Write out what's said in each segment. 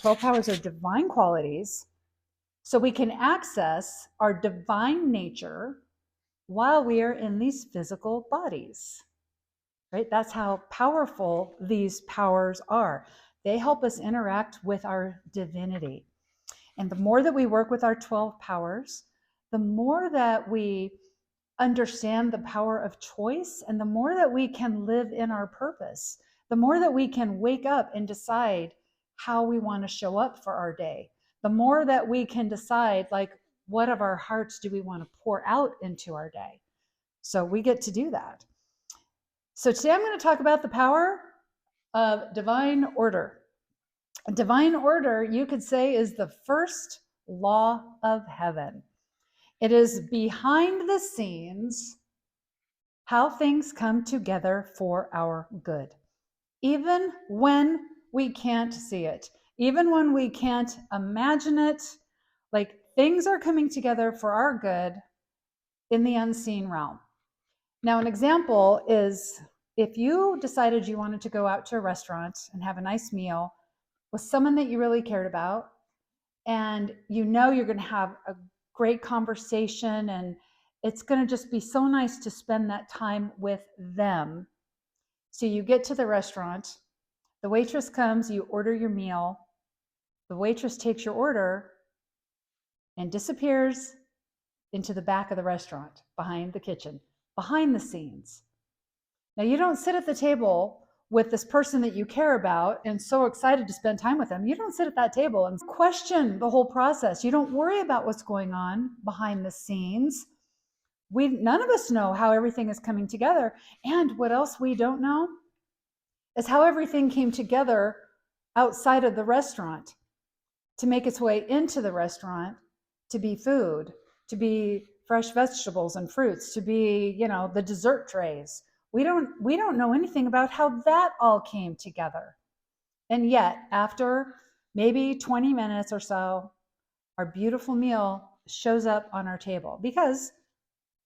12 powers are divine qualities, so we can access our divine nature while we are in these physical bodies, right? That's how powerful these powers are. They help us interact with our divinity. And the more that we work with our 12 powers, the more that we understand the power of choice, and the more that we can live in our purpose, the more that we can wake up and decide how we want to show up for our day, the more that we can decide, like, what of our hearts do we want to pour out into our day. So we get to do that. So today I'm going to talk about the power of divine order. Divine order, you could say, is the first law of heaven. It is behind the scenes how things come together for our good, even when we can't see it, even when we can't imagine it. Like, things are coming together for our good in the unseen realm. Now, an example is if you decided you wanted to go out to a restaurant and have a nice meal with someone that you really cared about, and you know you're going to have a great conversation and it's going to just be so nice to spend that time with them. So you get to the restaurant, the waitress comes, you order your meal, the waitress takes your order and disappears into the back of the restaurant, behind the kitchen, behind the scenes. Now, you don't sit at the table with this person that you care about and so excited to spend time with them. You don't sit at that table and question the whole process. You don't worry about what's going on behind the scenes. None of us know how everything is coming together. And what else we don't know is how everything came together outside of the restaurant to make its way into the restaurant, to be food, to be fresh vegetables and fruits, to be, the dessert trays. We don't know anything about how that all came together. And yet, after maybe 20 minutes or so, our beautiful meal shows up on our table because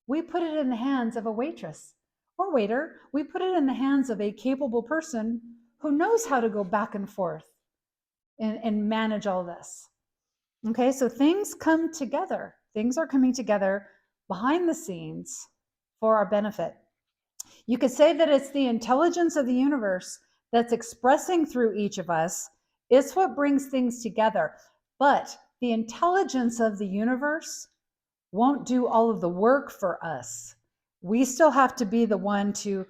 we put it in the hands of a waitress or waiter. We put it in the hands of a capable person who knows how to go back and forth and manage all this. Okay, so things come together. Things are coming together behind the scenes for our benefit. You could say that it's the intelligence of the universe that's expressing through each of us. It's what brings things together. But the intelligence of the universe won't do all of the work for us. We still have to be the one to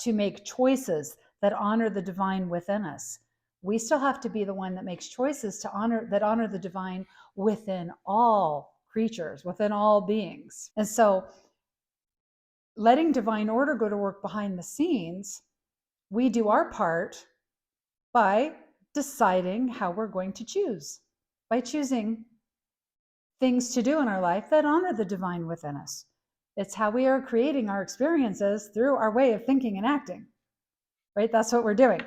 make choices that honor the divine within us. We still have to be the one that makes choices that honor the divine within all creatures, within all beings. And so, letting divine order go to work behind the scenes, we do our part by deciding how we're going to choose, by choosing things to do in our life that honor the divine within us. It's how we are creating our experiences through our way of thinking and acting, right? That's what we're doing.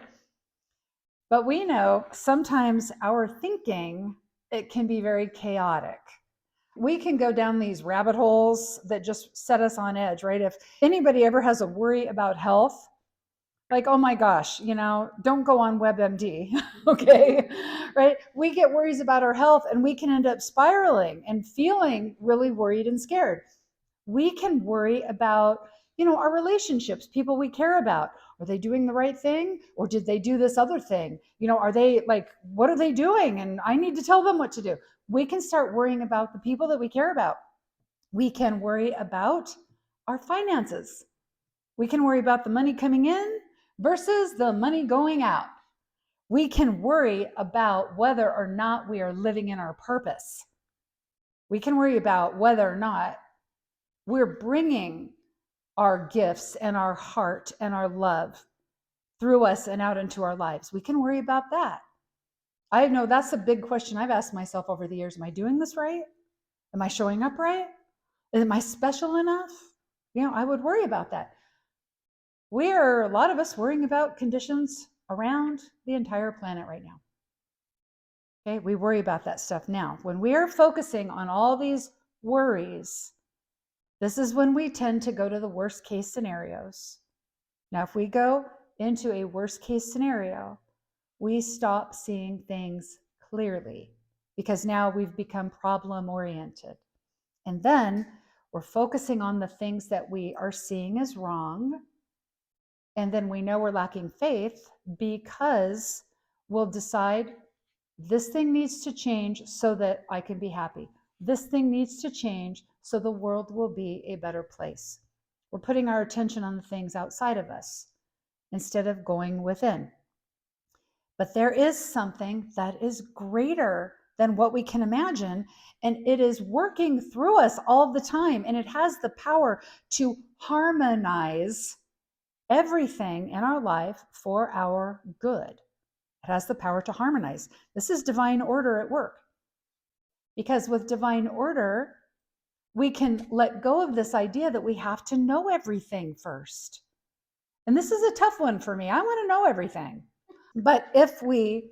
But we know sometimes our thinking, it can be very chaotic. We can go down these rabbit holes that just set us on edge, right? If anybody ever has a worry about health, like, oh my gosh, don't go on WebMD, okay, right? We get worries about our health and we can end up spiraling and feeling really worried and scared. We can worry about, our relationships, people we care about. Are they doing the right thing? Or did they do this other thing? Are they what are they doing? And I need to tell them what to do. We can start worrying about the people that we care about. We can worry about our finances. We can worry about the money coming in versus the money going out. We can worry about whether or not we are living in our purpose. We can worry about whether or not we're bringing our gifts and our heart and our love through us and out into our lives. We can worry about that. I know that's a big question I've asked myself over the years. Am I doing this right? Am I showing up right? Am I special enough? I would worry about that. A lot of us worrying about conditions around the entire planet right now. Okay, we worry about that stuff now. When we are focusing on all these worries, this is when we tend to go to the worst case scenarios. Now, if we go into a worst case scenario, we stop seeing things clearly, because now we've become problem oriented. And then we're focusing on the things that we are seeing as wrong. And then we know we're lacking faith because we'll decide this thing needs to change so that I can be happy. This thing needs to change so the world will be a better place. We're putting our attention on the things outside of us instead of going within. But there is something that is greater than what we can imagine, and it is working through us all the time, and it has the power to harmonize everything in our life for our good. It has the power to harmonize. This is divine order at work. Because with divine order, we can let go of this idea that we have to know everything first. And this is a tough one for me. I want to know everything. But if we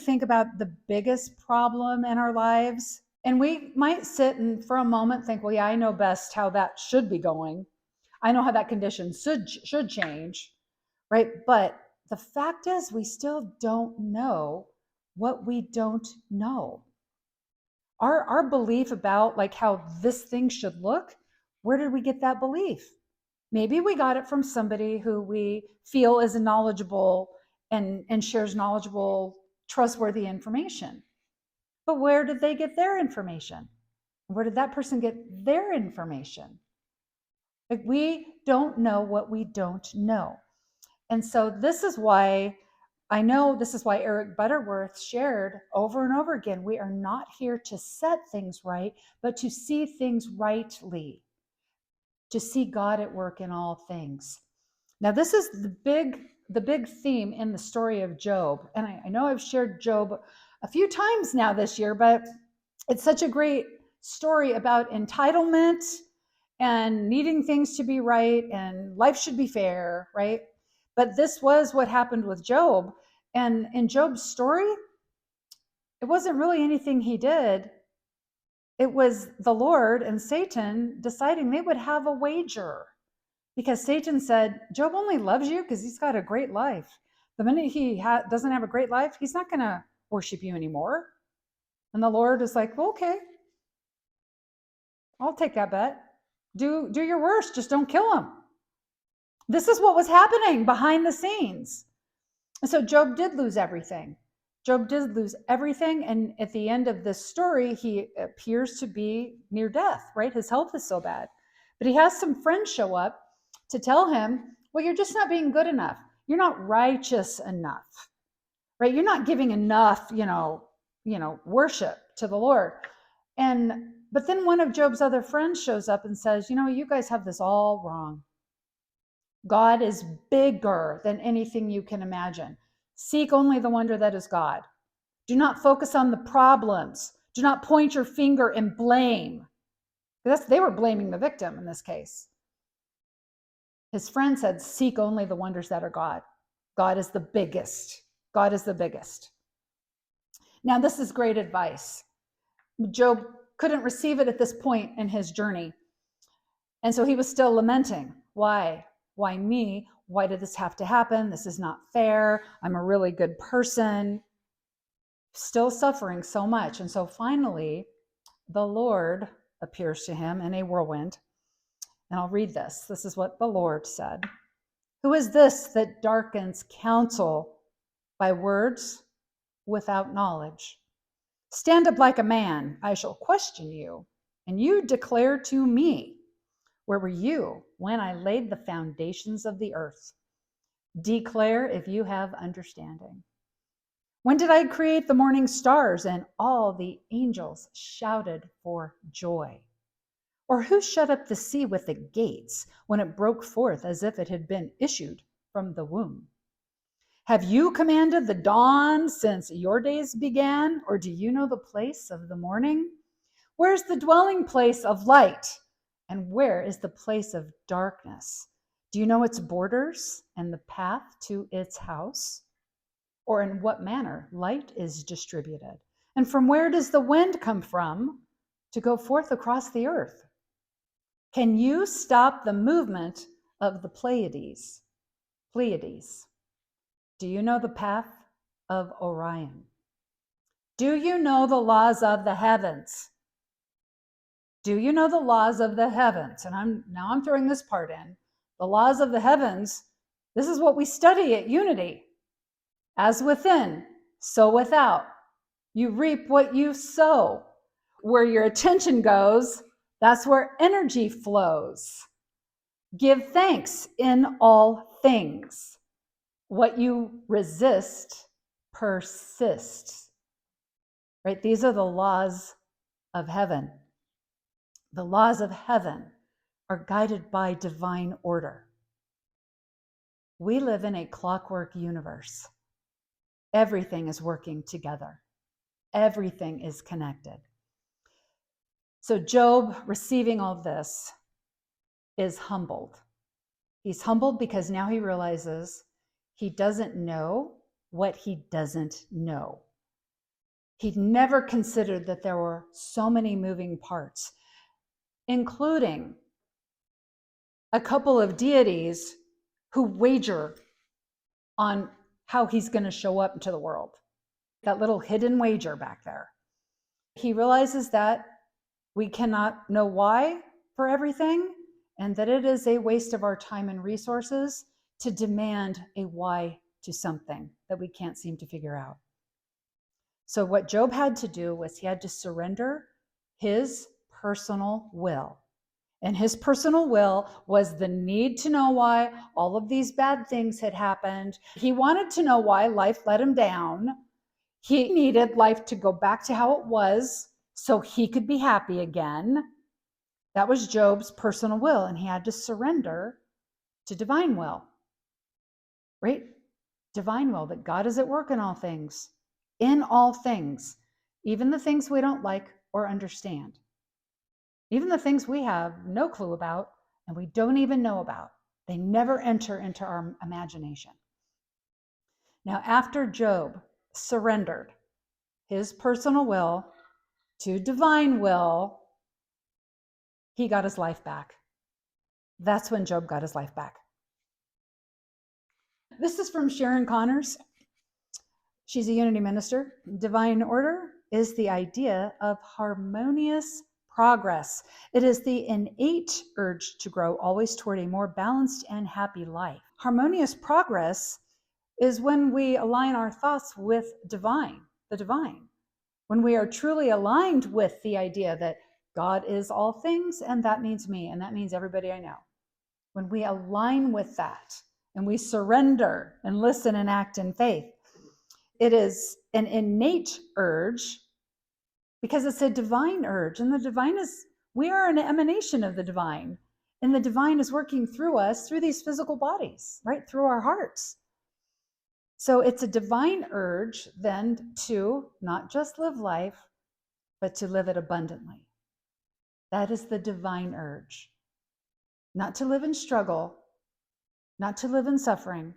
think about the biggest problem in our lives, and we might sit and for a moment think, well, yeah, I know best how that should be going. I know how that condition should change, right? But the fact is, we still don't know what we don't know. Our belief about like how this thing should look, where did we get that belief? Maybe we got it from somebody who we feel is knowledgeable and shares knowledgeable, trustworthy information. But where did they get their information? Where did that person get their information? Like, we don't know what we don't know. And so this is why Eric Butterworth shared over and over again, we are not here to set things right, but to see things rightly, to see God at work in all things. Now, this is the big theme in the story of Job. And I know I've shared Job a few times now this year, but it's such a great story about entitlement and needing things to be right and life should be fair, right? But this was what happened with Job. And in Job's story, it wasn't really anything he did. It was the Lord and Satan deciding they would have a wager, because Satan said, Job only loves you because he's got a great life. The minute he doesn't have a great life, he's not going to worship you anymore. And the Lord is like, well, okay, I'll take that bet. Do your worst, just don't kill him. This is what was happening behind the scenes. And so Job did lose everything. Job did lose everything. And at the end of this story, he appears to be near death, right? His health is so bad. But he has some friends show up to tell him, well, you're just not being good enough. You're not righteous enough, right? You're not giving enough, worship to the Lord. But then one of Job's other friends shows up and says, you guys have this all wrong. God is bigger than anything you can imagine. Seek only the wonder that is God. Do not focus on the problems. Do not point your finger and blame. They were blaming the victim in this case. His friend said, seek only the wonders that are God. God is the biggest. God is the biggest. Now, this is great advice. Job couldn't receive it at this point in his journey. And so he was still lamenting. Why? Why me? Why did this have to happen? This is not fair. I'm a really good person. Still suffering so much. And so finally, the Lord appears to him in a whirlwind. And I'll read this. This is what the Lord said. Who is this that darkens counsel by words without knowledge? Stand up like a man. I shall question you. And you declare to me, where were you when I laid the foundations of the earth? Declare if you have understanding. When did I create the morning stars and all the angels shouted for joy? Or who shut up the sea with the gates when it broke forth as if it had been issued from the womb? Have you commanded the dawn since your days began? Or do you know the place of the morning? Where's the dwelling place of light? And where is the place of darkness? Do you know its borders and the path to its house? Or in what manner light is distributed? And from where does the wind come from to go forth across the earth? Can you stop the movement of the Pleiades? Do you know the path of Orion? Do you know the laws of the heavens? Do you know the laws of the heavens? And I'm throwing this part in. The laws of the heavens, this is what we study at Unity. As within, so without. You reap what you sow. Where your attention goes, that's where energy flows. Give thanks in all things. What you resist persists. Right? These are the laws of heaven. The laws of heaven are guided by divine order. We live in a clockwork universe. Everything is working together. Everything is connected. So Job, receiving all this, is humbled. He's humbled because now he realizes he doesn't know what he doesn't know. He'd never considered that there were so many moving parts, including a couple of deities who wager on how he's going to show up into the world. That little hidden wager back there. He realizes that we cannot know why for everything, and that it is a waste of our time and resources to demand a why to something that we can't seem to figure out. So what Job had to do was he had to surrender his personal will. And his personal will was the need to know why all of these bad things had happened. He wanted to know why life let him down. He needed life to go back to how it was so he could be happy again. That was Job's personal will, and he had to surrender to divine will, right? Divine will, that God is at work in all things, even the things we don't like or understand, even the things we have no clue about and we don't even know about. They never enter into our imagination. Now, after Job surrendered his personal will to divine will, he got his life back. That's when Job got his life back. This is from Sharon Connors. She's a Unity minister. Divine order is the idea of harmonious progress. It is the innate urge to grow always toward a more balanced and happy life. Harmonious progress is when we align our thoughts with the divine. When we are truly aligned with the idea that God is all things, and that means me, and that means everybody I know. When we align with that, and we surrender and listen and act in faith, it is an innate urge because it's a divine urge. And the divine we are an emanation of the divine. And the divine is working through us, through these physical bodies, right? Through our hearts. So it's a divine urge then to not just live life, but to live it abundantly. That is the divine urge. Not to live in struggle, not to live in suffering,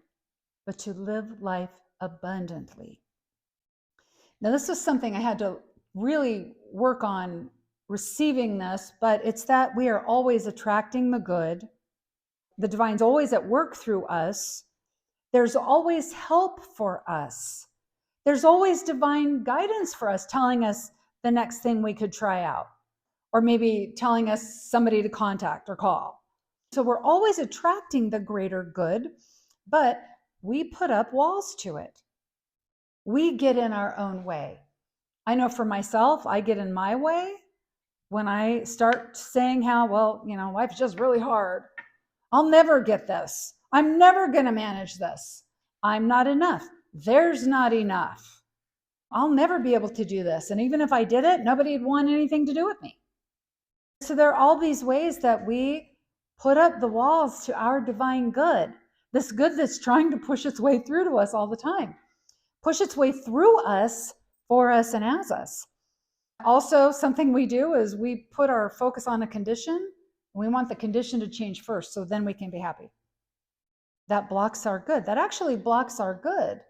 but to live life abundantly. Now, this was something I had to really work on receiving this, but it's that we are always attracting the good. The divine's always at work through us. There's always help for us. There's always divine guidance for us, telling us the next thing we could try out, or maybe telling us somebody to contact or call. So we're always attracting the greater good, but we put up walls to it. We get in our own way. I know for myself, I get in my way when I start saying how, life's just really hard. I'll never get this. I'm never going to manage this. I'm not enough. There's not enough. I'll never be able to do this. And even if I did it, nobody'd want anything to do with me. So there are all these ways that we put up the walls to our divine good, this good that's trying to push its way through to us all the time, push its way through us, for us, and as us. Also, something we do is we put our focus on a condition, and we want the condition to change first, so then we can be happy. That blocks our good. That actually blocks our good,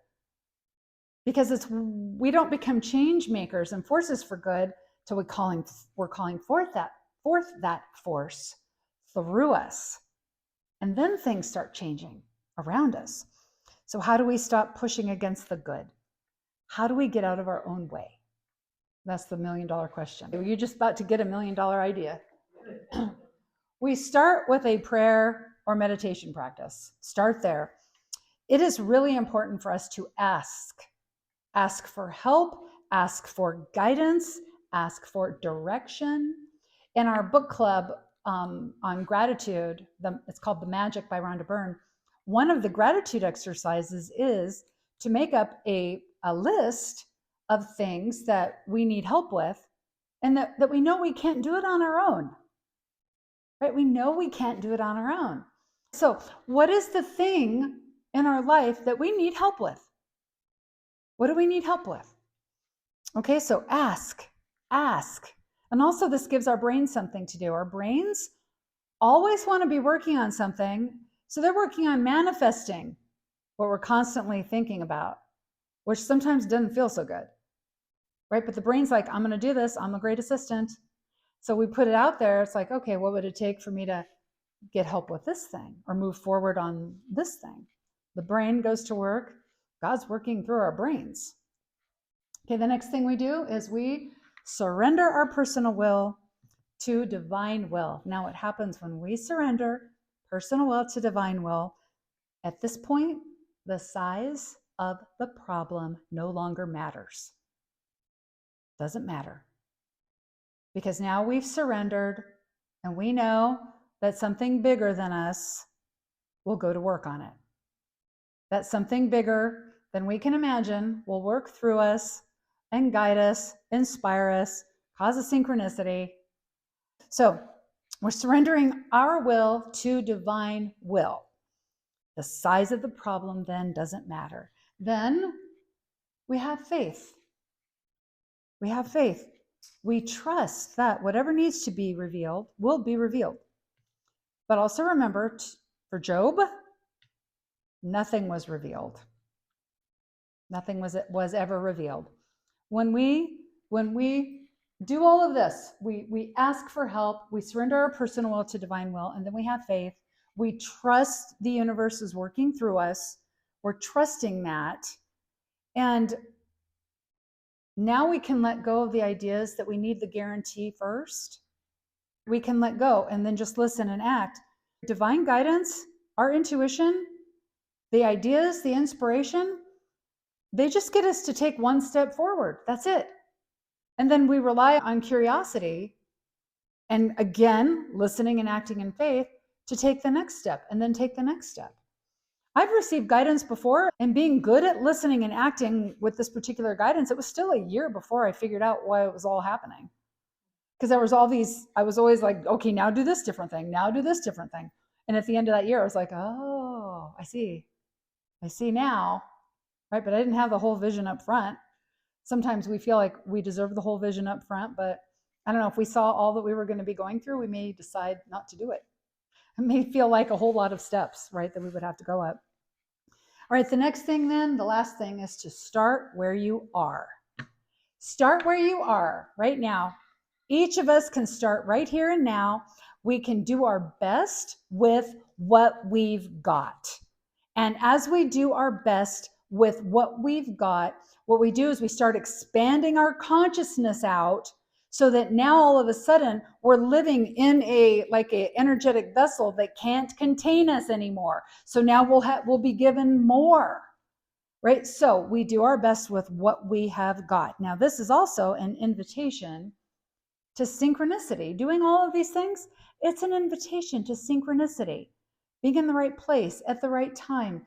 because we don't become change makers and forces for good till we're calling forth that force through us. And then things start changing around us. So how do we stop pushing against the good? How do we get out of our own way? That's the $1 million question. You're just about to get a $1 million idea. We start with a prayer or meditation practice. Start there. It is really important for us to ask for help, ask for guidance, ask for direction. In our book club on gratitude, it's called The Magic by Rhonda Byrne. One of the gratitude exercises is to make up a list of things that we need help with and that we know we can't do it on our own. Right? We know we can't do it on our own. So, what is the thing in our life that we need help with? What do we need help with? Okay, so ask. And also, this gives our brains something to do. Our brains always want to be working on something, so they're working on manifesting what we're constantly thinking about, which sometimes doesn't feel so good, right? But the brain's like, I'm going to do this. I'm a great assistant. So we put it out there. It's like, okay, what would it take for me to get help with this thing or move forward on this thing? The brain goes to work. God's working through our brains. Okay, the next thing we do is we surrender our personal will to divine will. Now, what happens when we surrender personal will to divine will? At this point, the size of the problem no longer matters. Doesn't matter. Because now we've surrendered and we know that something bigger than us will go to work on it. That something bigger than we can imagine will work through us and guide us, inspire us, cause a synchronicity. So we're surrendering our will to divine will. The size of the problem then doesn't matter. Then we have faith. We have faith. We trust that whatever needs to be revealed will be revealed. But also remember, for Job, nothing was revealed. Nothing was ever revealed. When we do all of this, we ask for help, we surrender our personal will to divine will, and then we have faith. We trust the universe is working through us. We're trusting that. And now we can let go of the ideas that we need the guarantee first. We can let go and then just listen and act. Divine guidance, our intuition, the ideas, the inspiration, they just get us to take one step forward. That's it. And then we rely on curiosity and, again, listening and acting in faith to take the next step and then take the next step. I've received guidance before, and being good at listening and acting with this particular guidance, it was still a year before I figured out why it was all happening. Because there was I was always like, okay, now do this different thing. Now do this different thing. And at the end of that year, I was like, oh, I see now, right? But I didn't have the whole vision up front. Sometimes we feel like we deserve the whole vision up front, but I don't know, if we saw all that we were going to be going through, we may decide not to do it. It may feel like a whole lot of steps, right, that we would have to go up. All right, the next thing then, the last thing is to start where you are. Start where you are right now. Each of us can start right here and now. We can do our best with what we've got. And as we do our best with what we've got, what we do is we start expanding our consciousness out so that now all of a sudden we're living in a energetic vessel that can't contain us anymore. So now we'll be given more, right? So we do our best with what we have got. Now, this is also an invitation to synchronicity. Doing all of these things, it's an invitation to synchronicity. Being in the right place at the right time,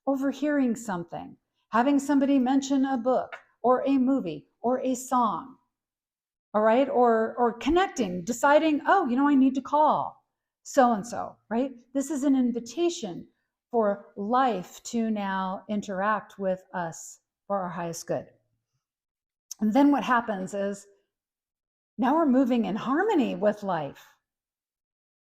overhearing something, having somebody mention a book or a movie or a song, all right? Or connecting, deciding, oh, I need to call so-and-so, right? This is an invitation for life to now interact with us for our highest good. And then what happens is now we're moving in harmony with life,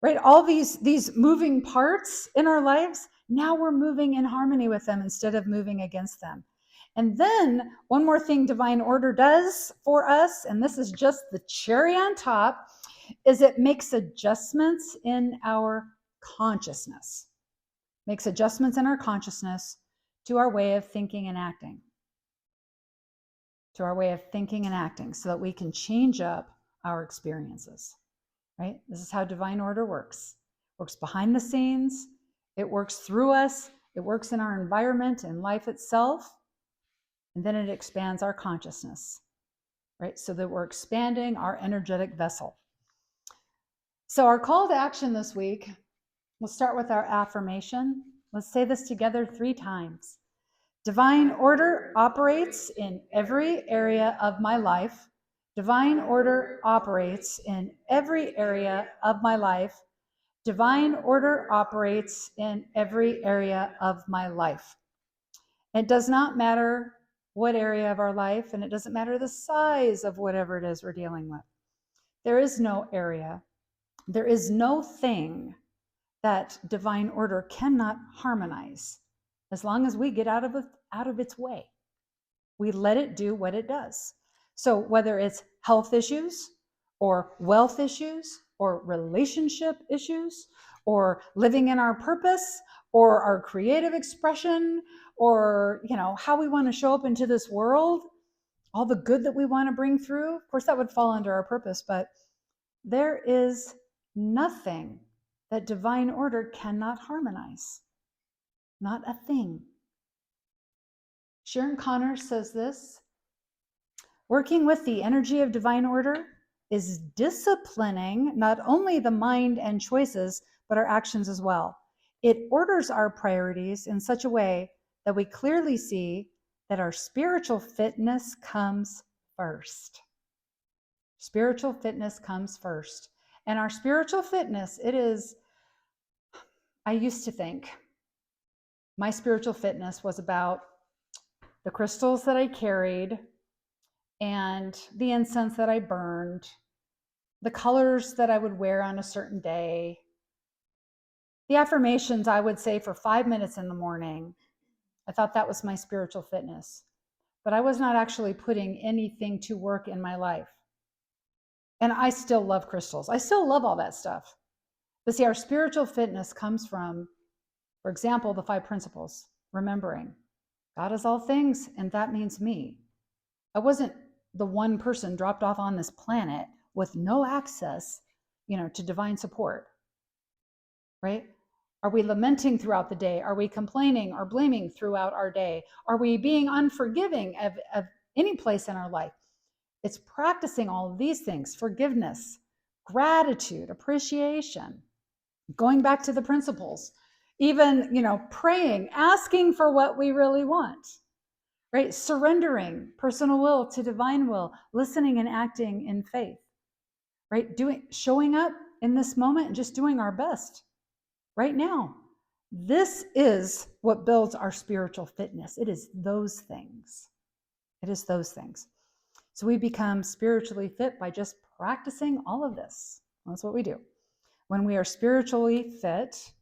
right? All these moving parts in our lives, now we're moving in harmony with them instead of moving against them. And then one more thing divine order does for us, and this is just the cherry on top, is it makes adjustments in our consciousness. Makes adjustments in our consciousness to our way of thinking and acting. through our way of thinking and acting so that we can change up our experiences, right? This is how divine order works. It works behind the scenes. It works through us. It works in our environment and life itself. And then it expands our consciousness, right? So that we're expanding our energetic vessel. So our call to action this week, we'll start with our affirmation. Let's say this together 3 times. Divine order operates in every area of my life. Divine order operates in every area of my life. Divine order operates in every area of my life. It does not matter what area of our life, and it doesn't matter the size of whatever it is we're dealing with. There is no area, there is no thing that divine order cannot harmonize as long as we get out of its way. We let it do what it does. So whether it's health issues or wealth issues or relationship issues or living in our purpose or our creative expression or how we want to show up into this world, all the good that we want to bring through, of course that would fall under our purpose, but there is nothing that divine order cannot harmonize. Not a thing. Sharon Conner says this: working with the energy of divine order is disciplining not only the mind and choices, but our actions as well. It orders our priorities in such a way that we clearly see that our spiritual fitness comes first. Spiritual fitness comes first. And our spiritual fitness, I used to think my spiritual fitness was about the crystals that I carried and the incense that I burned, the colors that I would wear on a certain day, the affirmations I would say for 5 minutes in the morning. I thought that was my spiritual fitness, but I was not actually putting anything to work in my life. And I still love crystals. I still love all that stuff. But see, our spiritual fitness comes from, for example, the 5 principles, remembering God is all things, and that means me. I wasn't the one person dropped off on this planet with no access, to divine support, right? Are we lamenting throughout the day? Are we complaining or blaming throughout our day? Are we being unforgiving of any place in our life? It's practicing all of these things: forgiveness, gratitude, appreciation, going back to the principles, even, praying, asking for what we really want, right? Surrendering personal will to divine will, listening and acting in faith, right? Showing up in this moment and just doing our best right now. This is what builds our spiritual fitness. It is those things. It is those things. So we become spiritually fit by just practicing all of this. That's what we do. When we are spiritually fit,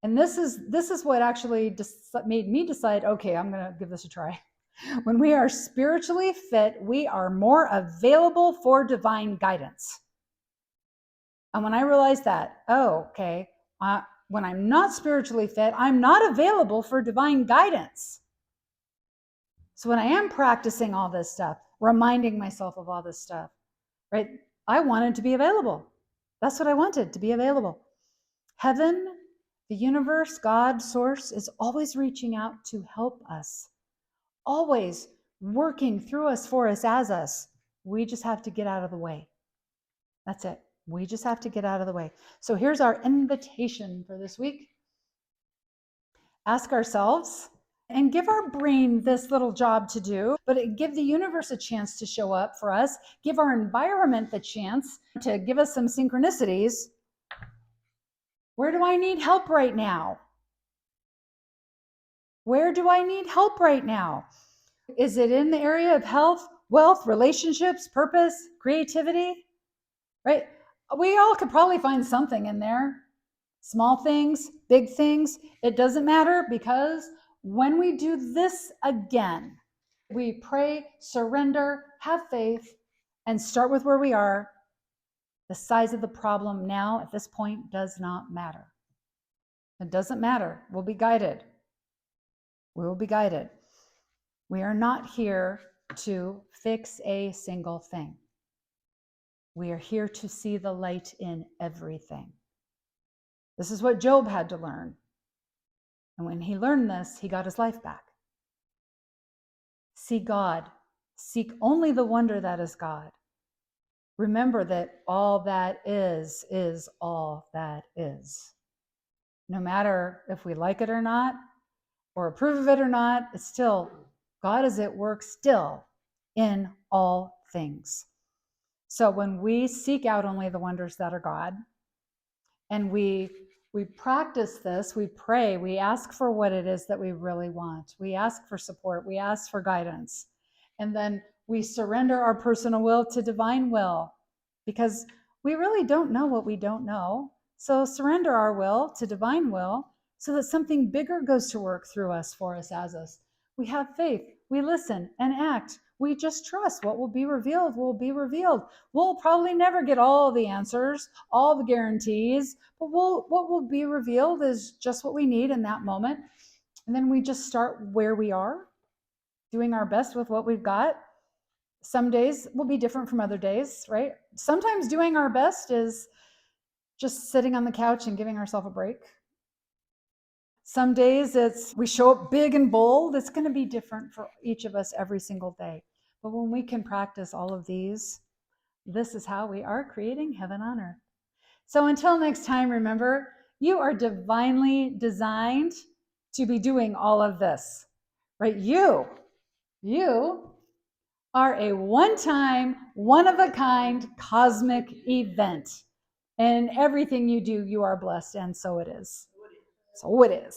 and this is what actually made me decide, okay, I'm going to give this a try. When we are spiritually fit, we are more available for divine guidance. And when I realized that, okay, when I'm not spiritually fit, I'm not available for divine guidance. So when I am practicing all this stuff, reminding myself of all this stuff, right? I wanted to be available. That's what I wanted, to be available. Heaven, the universe, God, source is always reaching out to help us, always working through us, for us, as us. We just have to get out of the way. That's it. We just have to get out of the way. So here's our invitation for this week. Ask ourselves and give our brain this little job to do, but give the universe a chance to show up for us. Give our environment the chance to give us some synchronicities. Where do I need help right now? Where do I need help right now? Is it in the area of health, wealth, relationships, purpose, creativity? Right? We all could probably find something in there. Small things, big things, it doesn't matter, because when we do this again, we pray, surrender, have faith, and start with where we are. The size of the problem now at this point does not matter. It doesn't matter. We'll be guided. We will be guided. We are not here to fix a single thing. We are here to see the light in everything. This is what Job had to learn. And when he learned this, he got his life back. See God. Seek only the wonder that is God. Remember that all that is all that is. No matter if we like it or not, or approve of it or not, it's still, God is at work still in all things. So when we seek out only the wonders that are God, and we practice this, we pray, we ask for what it is that we really want. We ask for support, we ask for guidance. And then we surrender our personal will to divine will, because we really don't know what we don't know. So surrender our will to divine will so that something bigger goes to work through us, for us, as us. We have faith, we listen and act. We just trust what will be revealed will be revealed. We'll probably never get all the answers, all the guarantees, but what will be revealed is just what we need in that moment. And then we just start where we are, doing our best with what we've got. Some days will be different from other days, right? Sometimes doing our best is just sitting on the couch and giving ourselves a break. Some days we show up big and bold. It's going to be different for each of us every single day. But when we can practice all of these, this is how we are creating heaven on earth. So until next time, remember, you are divinely designed to be doing all of this, right? You are a one-time, one-of-a-kind cosmic event. And everything you do, you are blessed, and so it is. So it is.